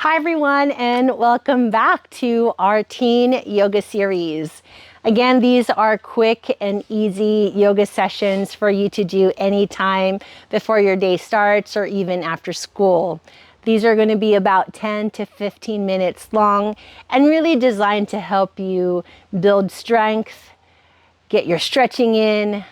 Hi everyone, and welcome back to our teen yoga series. Again, these are quick and easy yoga sessions for you to do anytime before your day starts or even after school. These are going to be about 10 to 15 minutes long and really designed to help you build strength, get your stretching in,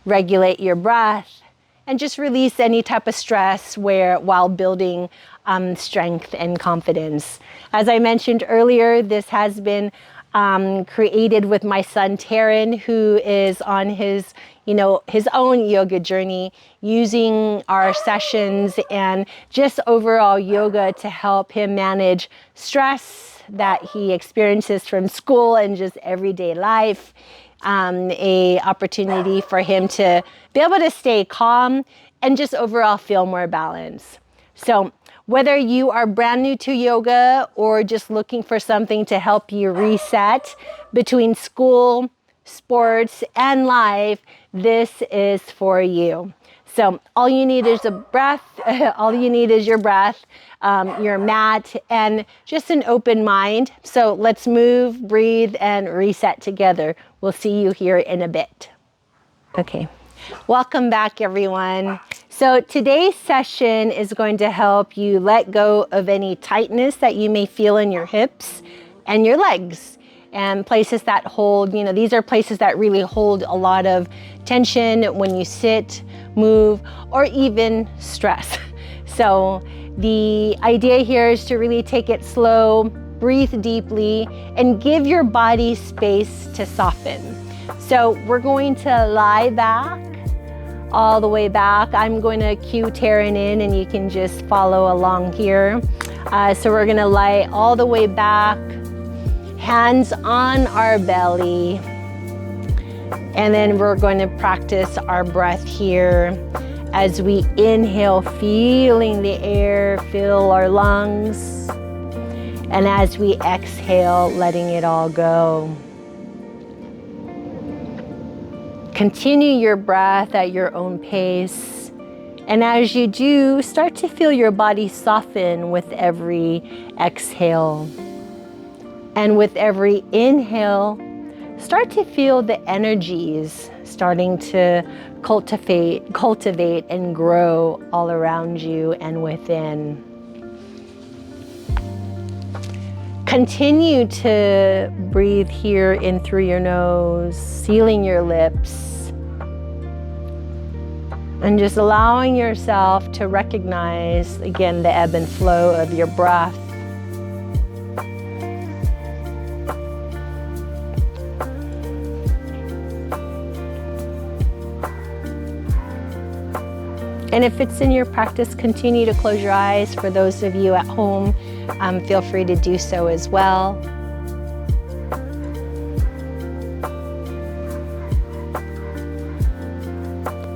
regulate your breath, and just release any type of stress while building strength and confidence. As I mentioned earlier, this has been created with my son Taryn, who is on his own yoga journey, using our sessions and just overall yoga to help him manage stress that he experiences from school and just everyday life. A opportunity for him to be able to stay calm and just overall feel more balanced. So whether you are brand new to yoga or just looking for something to help you reset between school, sports, and life, this is for you. So all you need is a breath, all you need is your breath, your mat, and just an open mind. So let's move, breathe, and reset together. We'll see you here in a bit. Okay, welcome back everyone. So today's session is going to help you let go of any tightness that you may feel in your hips and your legs. And places that hold, these are places that really hold a lot of tension when you sit, move, or even stress. So the idea here is to really take it slow, breathe deeply, and give your body space to soften. So we're going to lie back, all the way back. I'm going to cue Taryn in and you can just follow along here. So we're gonna lie all the way back, hands on our belly, and then we're going to practice our breath here as we inhale, feeling the air fill our lungs, and as we exhale, letting it all go. Continue your breath at your own pace, and as you do, start to feel your body soften with every exhale. And with every inhale, start to feel the energies starting to cultivate and grow all around you and within. Continue to breathe here in through your nose, sealing your lips, and just allowing yourself to recognize, again, the ebb and flow of your breath. And if it's in your practice, continue to close your eyes. For those of you at home, feel free to do so as well.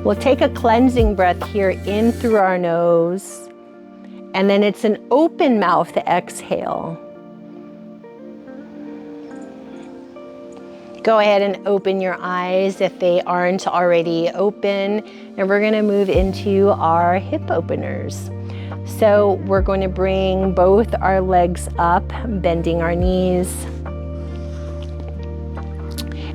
We'll take a cleansing breath here in through our nose, and then it's an open mouth to exhale. Go ahead and open your eyes if they aren't already open, and we're gonna move into our hip openers. So we're going to bring both our legs up, bending our knees.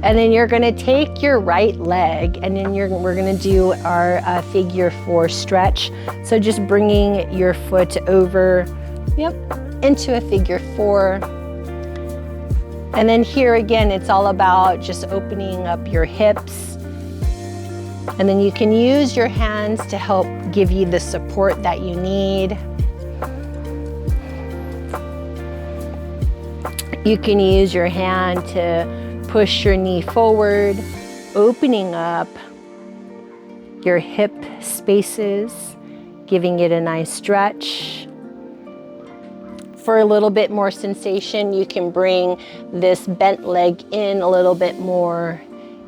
And then you're gonna take your right leg, and then we're gonna do our figure 4 stretch. So just bringing your foot over, into a figure 4. And then here again, it's all about just opening up your hips. And then you can use your hands to help give you the support that you need. You can use your hand to push your knee forward, opening up your hip spaces, giving it a nice stretch. For a little bit more sensation, you can bring this bent leg in a little bit more,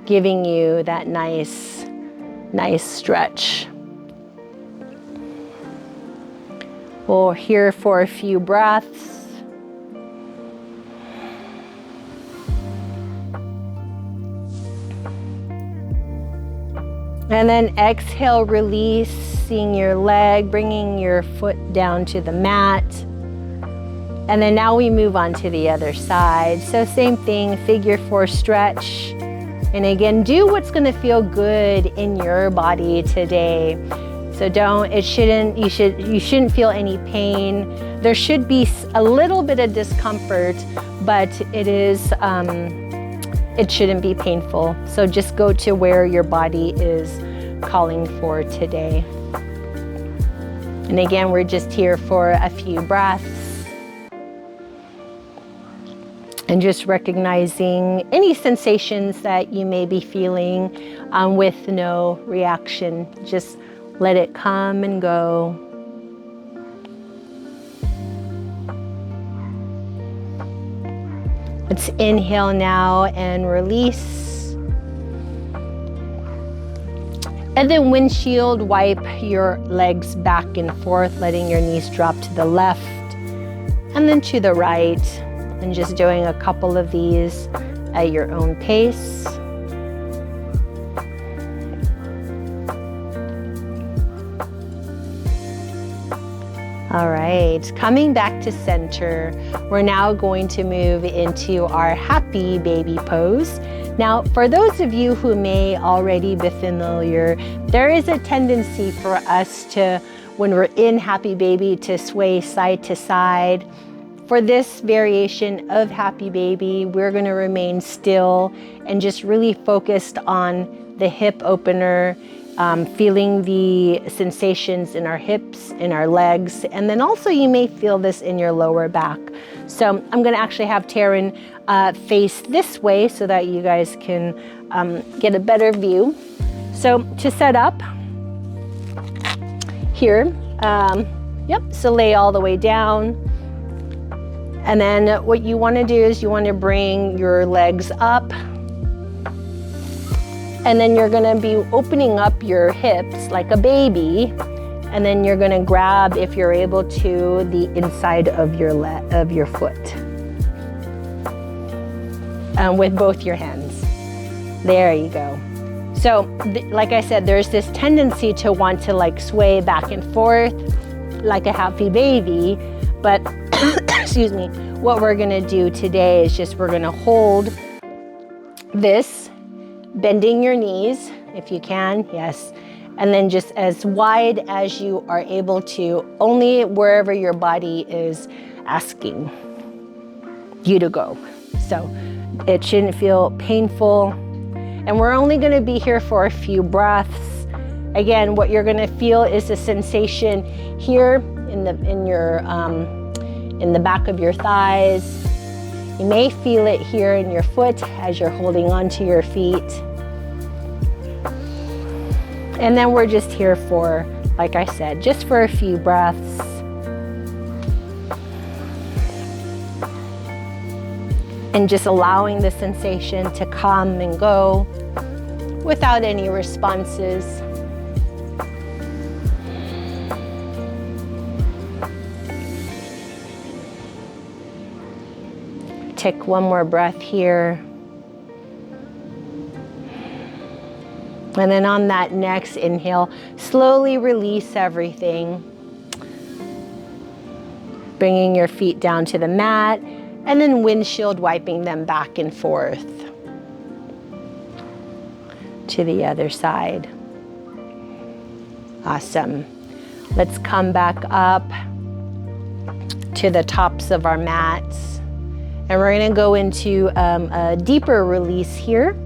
giving you that nice stretch. We'll here for a few breaths. And then exhale, releasing your leg, bringing your foot down to the mat. And then now we move on to the other side. So same thing, figure 4 stretch. And again, do what's gonna feel good in your body today. So you shouldn't feel any pain. There should be a little bit of discomfort, but it shouldn't be painful. So just go to where your body is calling for today. And again, we're just here for a few breaths. And just recognizing any sensations that you may be feeling with no reaction. Just let it come and go. Let's inhale now and release. And then windshield wipe your legs back and forth, letting your knees drop to the left and then to the right. And just doing a couple of these at your own pace. All right, coming back to center, we're now going to move into our happy baby pose. Now, for those of you who may already be familiar, there is a tendency for us to, when we're in happy baby, to sway side to side. For this variation of happy baby, we're going to remain still and just really focused on the hip opener, feeling the sensations in our hips, in our legs, and then also you may feel this in your lower back. So I'm going to actually have Taryn face this way so that you guys can get a better view. So to set up here, so lay all the way down. And then what you want to do is you want to bring your legs up. And then you're going to be opening up your hips like a baby. And then you're going to grab, if you're able to, the inside of your foot. With both your hands. There you go. So, like I said, there's this tendency to want to like sway back and forth like a happy baby. But excuse me, what we're gonna do today is just we're gonna hold this, bending your knees if you can, yes, and then just as wide as you are able to, only wherever your body is asking you to go. So it shouldn't feel painful. And we're only gonna be here for a few breaths. Again, what you're gonna feel is a sensation here in the back of your thighs. You may feel it here in your foot as you're holding onto your feet. And then we're just here for, like I said, just for a few breaths. And just allowing the sensation to come and go without any responses. Take one more breath here. And then on that next inhale, slowly release everything. Bringing your feet down to the mat and then windshield wiping them back and forth to the other side. Awesome. Let's come back up to the tops of our mats. And we're gonna go into a deeper release here.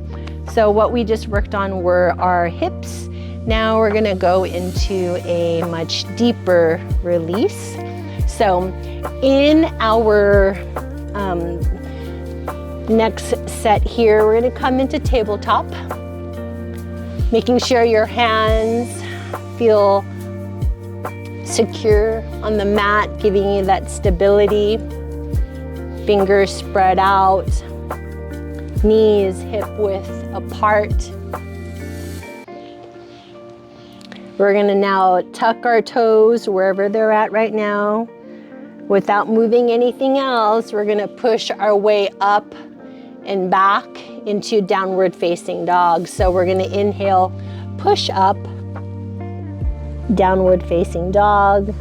So what we just worked on were our hips. Now we're gonna go into a much deeper release. So in our next set here, we're gonna come into tabletop, making sure your hands feel secure on the mat, giving you that stability. Fingers spread out, knees hip width apart. We're gonna now tuck our toes wherever they're at right now. Without moving anything else, we're gonna push our way up and back into downward facing dog. So we're gonna inhale, push up, downward facing dog.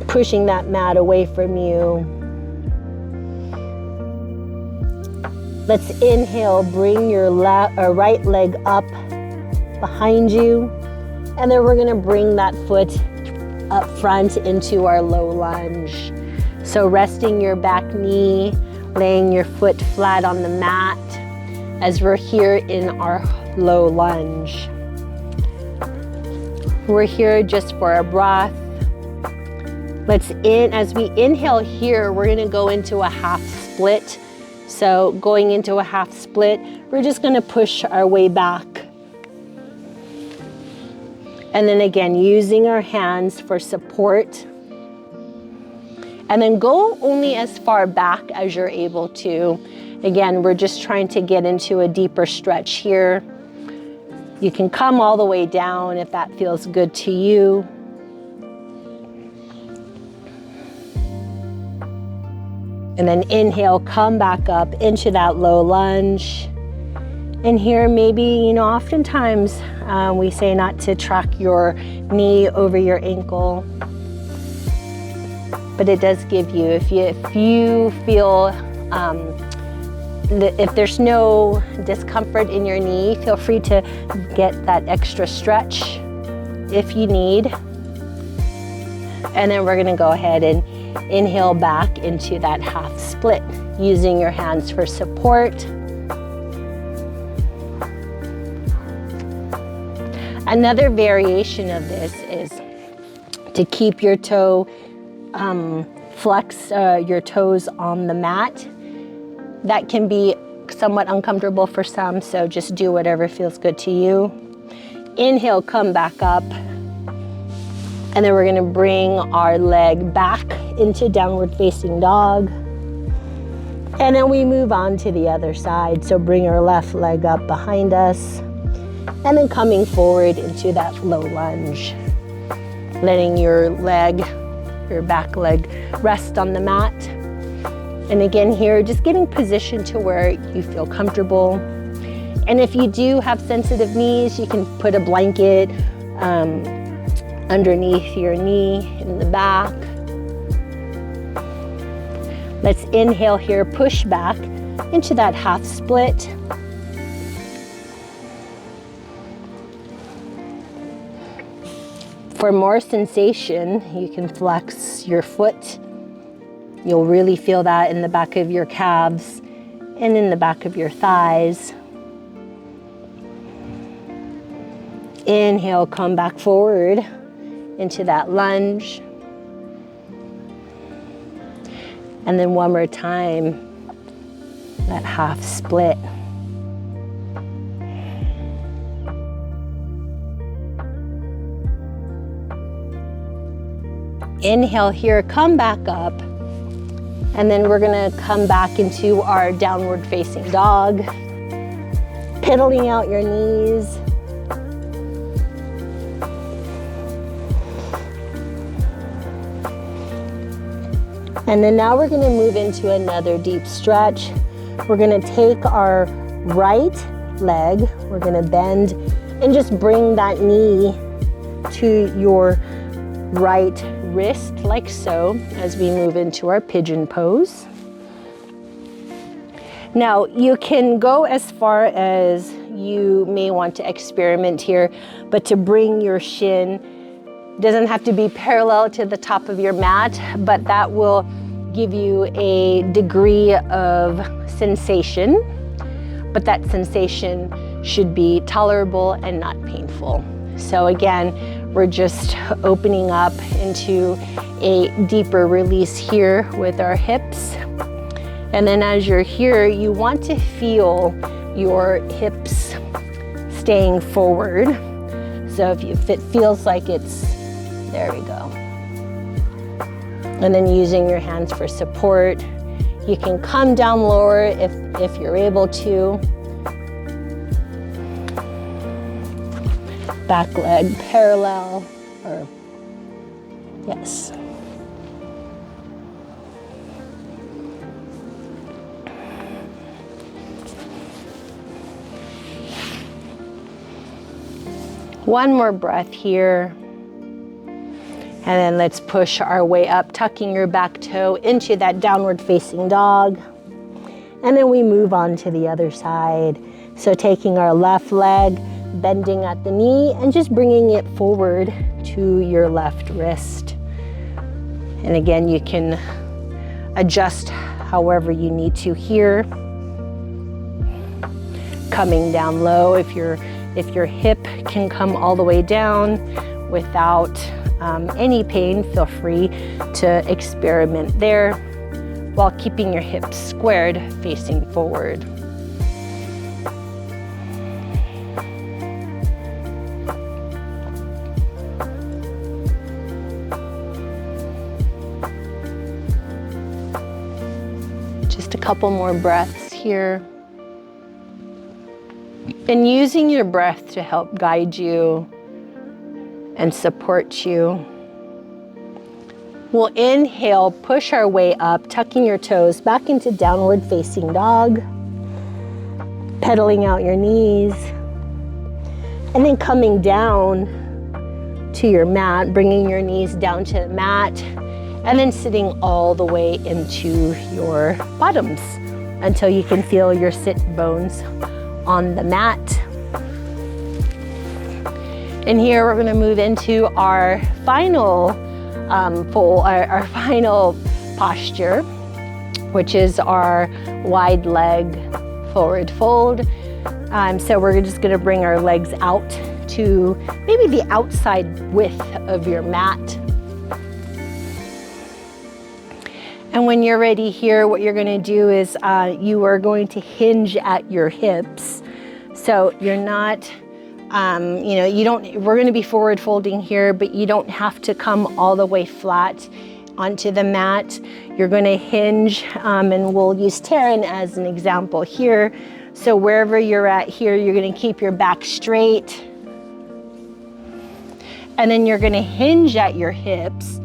pushing that mat away from you. Let's inhale, bring your right leg up behind you. And then we're gonna bring that foot up front into our low lunge. So resting your back knee, laying your foot flat on the mat as we're here in our low lunge. We're here just for a breath. As we inhale here, we're gonna go into a half split. So going into a half split, we're just gonna push our way back. And then again, using our hands for support. And then go only as far back as you're able to. Again, we're just trying to get into a deeper stretch here. You can come all the way down if that feels good to you. And then inhale, come back up into that low lunge. And here maybe, oftentimes we say not to track your knee over your ankle. But it does give you, if you feel, if there's no discomfort in your knee, feel free to get that extra stretch if you need. And then we're gonna go ahead and inhale back into that half split, using your hands for support. Another variation of this is to keep your toe, flex your toes on the mat. That can be somewhat uncomfortable for some, so just do whatever feels good to you. Inhale, come back up. And then we're gonna bring our leg back into downward facing dog. And then we move on to the other side. So bring our left leg up behind us. And then coming forward into that low lunge. Letting your back leg rest on the mat. And again here, just getting positioned to where you feel comfortable. And if you do have sensitive knees, you can put a blanket underneath your knee in the back. Let's inhale here, push back into that half split. For more sensation, you can flex your foot. You'll really feel that in the back of your calves and in the back of your thighs. Inhale, come back forward into that lunge. And then one more time, that half split. Inhale here, come back up. And then we're gonna come back into our downward facing dog. Piddling out your knees. And then now we're gonna move into another deep stretch. We're gonna take our right leg, we're gonna bend and just bring that knee to your right wrist, like so, as we move into our pigeon pose. Now, you can go as far as you may want to experiment here, but to bring your shin, doesn't have to be parallel to the top of your mat, but that will give you a degree of sensation, but that sensation should be tolerable and not painful. So again, we're just opening up into a deeper release here with our hips. And then as you're here, you want to feel your hips staying forward. So if it feels like it's, there we go. And then using your hands for support. You can come down lower if you're able to. Back leg parallel, or yes. One more breath here. And then let's push our way up, tucking your back toe into that downward facing dog. And then we move on to the other side. So taking our left leg, bending at the knee, and just bringing it forward to your left wrist. And again, you can adjust however you need to here. Coming down low, if your hip can come all the way down without any pain, feel free to experiment there while keeping your hips squared facing forward. Just a couple more breaths here. And using your breath to help guide you and support you. We'll inhale, push our way up, tucking your toes back into downward facing dog, pedaling out your knees, and then coming down to your mat, bringing your knees down to the mat, and then sitting all the way into your bottoms until you can feel your sit bones on the mat. And here we're going to move into our final our final posture, which is our wide leg forward fold. So we're just going to bring our legs out to maybe the outside width of your mat. And when you're ready here, what you're going to do is you are going to hinge at your hips. So you're not we're going to be forward folding here, but you don't have to come all the way flat onto the mat. You're going to hinge, and we'll use Taryn as an example here. So wherever you're at here, you're going to keep your back straight. And then you're going to hinge at your hips,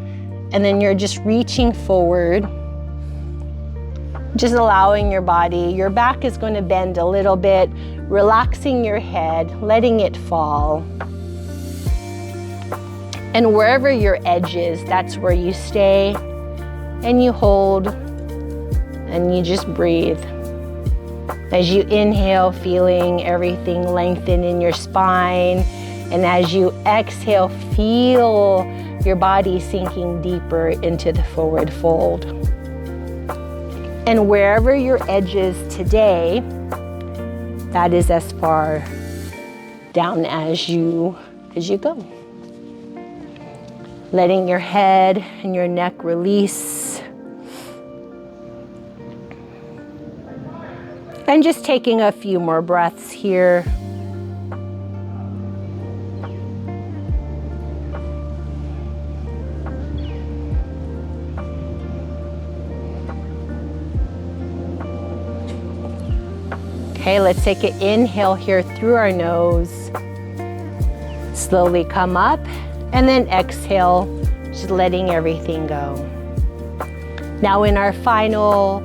and then you're just reaching forward. Just allowing your back is going to bend a little bit, relaxing your head, letting it fall. And wherever your edge is, that's where you stay and you hold and you just breathe. As you inhale, feeling everything lengthen in your spine. And as you exhale, feel your body sinking deeper into the forward fold. And wherever your edge is today, that is as far down as you go. Letting your head and your neck release. And just taking a few more breaths here. Okay, let's take an inhale here through our nose. Slowly come up and then exhale, just letting everything go. Now in our final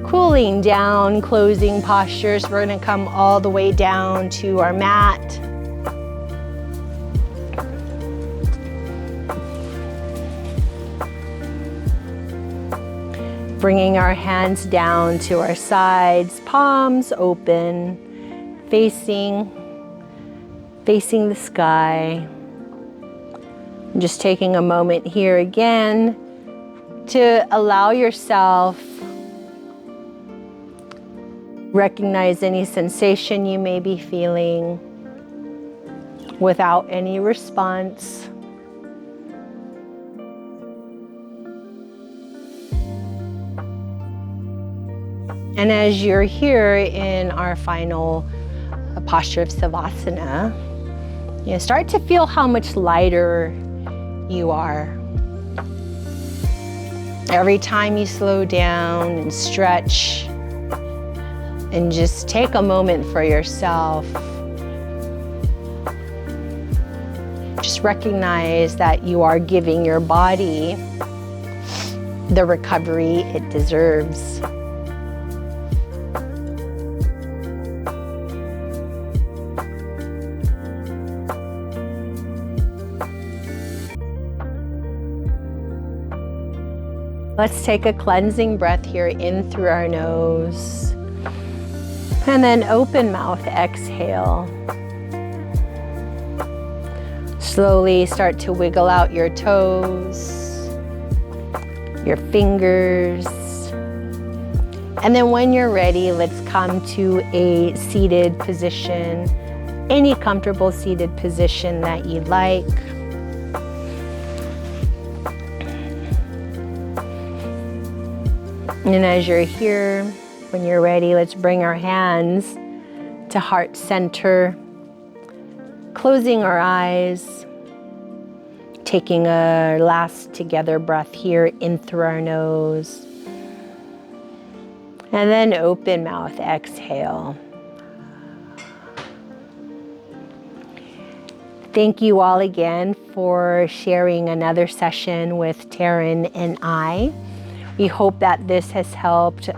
cooling down, closing postures, we're gonna come all the way down to our mat. Bringing our hands down to our sides, palms open, facing the sky. Just taking a moment here again to allow yourself recognize any sensation you may be feeling without any response. And as you're here in our final posture of Savasana, you start to feel how much lighter you are. Every time you slow down and stretch and just take a moment for yourself, just recognize that you are giving your body the recovery it deserves. Let's take a cleansing breath here in through our nose. And then open mouth, exhale. Slowly start to wiggle out your toes, your fingers. And then when you're ready, let's come to a seated position, any comfortable seated position that you'd like. And as you're here, when you're ready, let's bring our hands to heart center, closing our eyes, taking a last together breath here in through our nose. And then open mouth, exhale. Thank you all again for sharing another session with Taryn and I. We hope that this has helped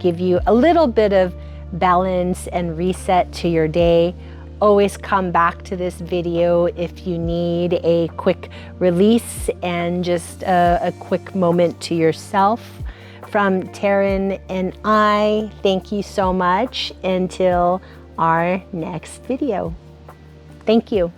give you a little bit of balance and reset to your day. Always come back to this video if you need a quick release and just a quick moment to yourself. From Taryn and I, thank you so much. Until our next video. Thank you.